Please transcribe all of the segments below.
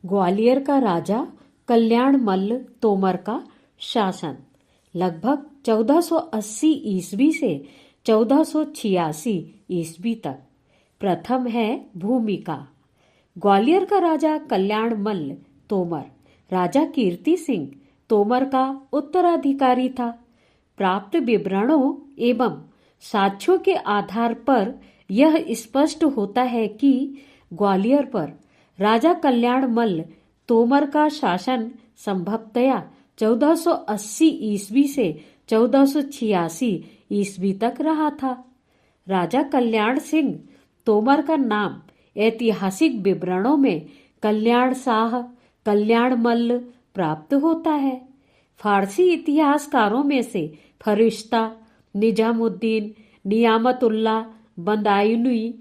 ग्वालियर का राजा कल्याण मल्ल तोमर का शासन लगभग 1480 ईस्वी से 1486 ईस्वी तक। प्रथम है भूमिका। ग्वालियर का राजा कल्याण मल्ल तोमर राजा कीर्ति सिंह तोमर का उत्तराधिकारी था। प्राप्त विवरणों एवं साक्ष्यों के आधार पर यह स्पष्ट होता है कि ग्वालियर पर राजा कल्याण मल्ल तोमर का शासन संभवतया 1480 ईस्वी से 1486 ईस्वी तक रहा था। राजा कल्याण सिंह तोमर का नाम ऐतिहासिक विवरणों में कल्याण शाह, कल्याण मल्ल प्राप्त होता है। फारसी इतिहासकारों में से फरिश्ता, निजामुद्दीन, नियामतुल्लाह बदायूनी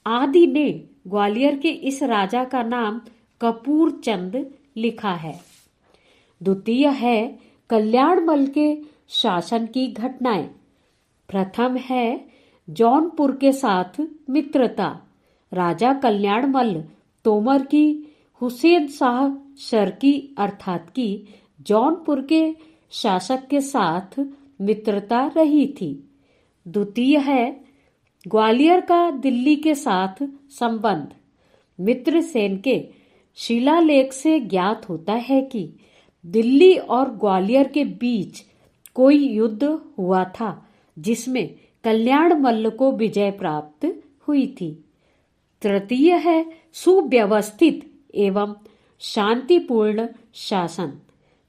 आदि ने ग्वालियर के इस राजा का नाम कपूर चंद लिखा है। द्वितीय है कल्याण मल्ल के शासन की घटनाएं। प्रथम है जौनपुर के साथ मित्रता। राजा कल्याण मल्ल तोमर की हुसैन शाह शर्की अर्थात की जौनपुर के शासक के साथ मित्रता रही थी। द्वितीय है ग्वालियर का दिल्ली के साथ संबंध। मित्रसेन के शिलालेख से ज्ञात होता है कि दिल्ली और ग्वालियर के बीच कोई युद्ध हुआ था जिसमें कल्याण मल्ल को विजय प्राप्त हुई थी। तृतीय है सुव्यवस्थित एवं शांतिपूर्ण शासन।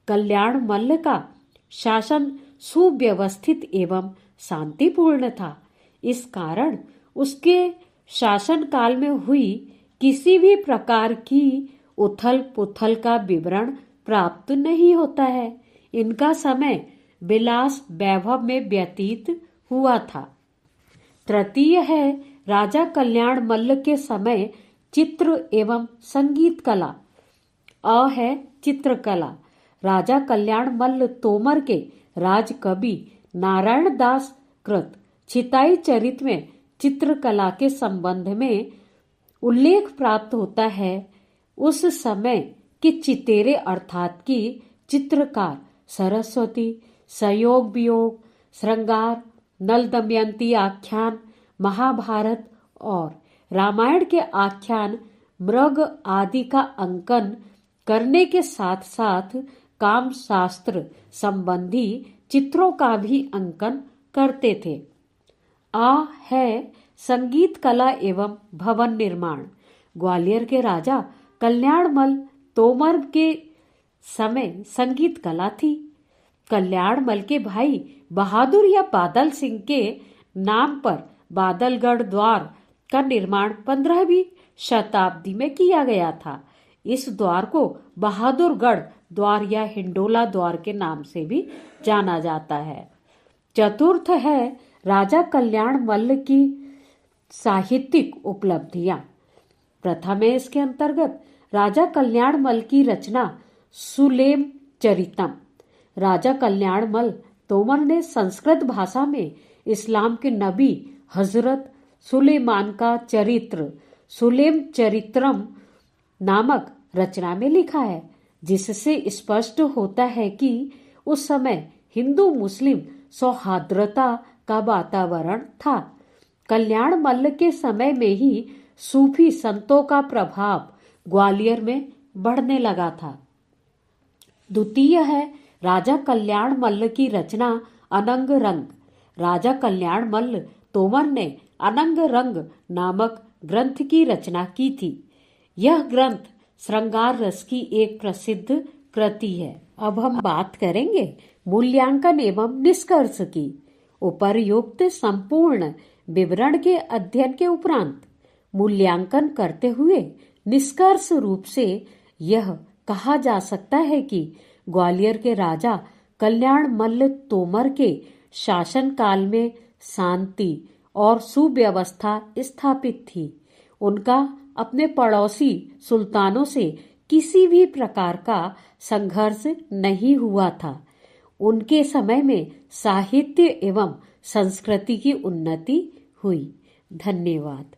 कल्याण मल्ल का शासन सुव्यवस्थित एवं शांतिपूर्ण था। इस कारण उसके शासन काल में हुई किसी भी प्रकार की उथल पुथल का विवरण प्राप्त नहीं होता है। इनका समय विलास वैभव में व्यतीत हुआ था। तृतीय है राजा कल्याण मल्ल के समय चित्र एवं संगीत कला। है चित्रकला। राजा कल्याण मल्ल तोमर के राजकवि नारायण दास कृत छिताई चरित में चित्रकला के संबंध में उल्लेख प्राप्त होता है। उस समय के चितेरे अर्थात की चित्रकार सरस्वती, संयोग वियोग, श्रृंगार, नल दमयंती आख्यान, महाभारत और रामायण के आख्यान, मृग आदि का अंकन करने के साथ साथ काम शास्त्र संबंधी चित्रों का भी अंकन करते थे। है संगीत कला एवं भवन निर्माण। ग्वालियर के राजा कल्याण मल्ल तोमर के समय संगीत कला थी। कल्याण मल्ल के भाई बहादुर या बादल सिंह के नाम पर बादलगढ़ द्वार का निर्माण 15वीं शताब्दी में किया गया था। इस द्वार को बहादुरगढ़ द्वार या हिंडोला द्वार के नाम से भी जाना जाता है। चतुर्थ है राजा कल्याण मल्ल की साहित्यिक उपलब्धियां। प्रथम है इसके अंतर्गत राजा कल्याण मल्ल की रचना सुलेम चरितम। राजा कल्याण मल्ल तोमर ने संस्कृत भाषा में इस्लाम के नबी हजरत सुलेमान का चरित्र सुलेम चरित्रम नामक रचना में लिखा है, जिससे स्पष्ट होता है कि उस समय हिंदू मुस्लिम सौहार्द्रता का वातावरण था। कल्याण मल्ल के समय में ही सूफी संतों का प्रभाव ग्वालियर में बढ़ने लगा था। द्वितीय है राजा कल्याण मल्ल की रचना अनंग रंग। राजा कल्याण मल्ल तोमर ने अनंग रंग नामक ग्रंथ की रचना की थी। यह ग्रंथ श्रृंगार रस की एक प्रसिद्ध कृति है। अब हम बात करेंगे मूल्यांकन एवं निष्कर्ष की। उपर्युक्त संपूर्ण विवरण के अध्ययन के उपरांत मूल्यांकन करते हुए निष्कर्ष रूप से यह कहा जा सकता है कि ग्वालियर के राजा कल्याण मल्ल तोमर के शासन काल में शांति और सुव्यवस्था स्थापित थी। उनका अपने पड़ोसी सुल्तानों से किसी भी प्रकार का संघर्ष नहीं हुआ था। उनके समय में साहित्य एवं संस्कृति की उन्नति हुई। धन्यवाद।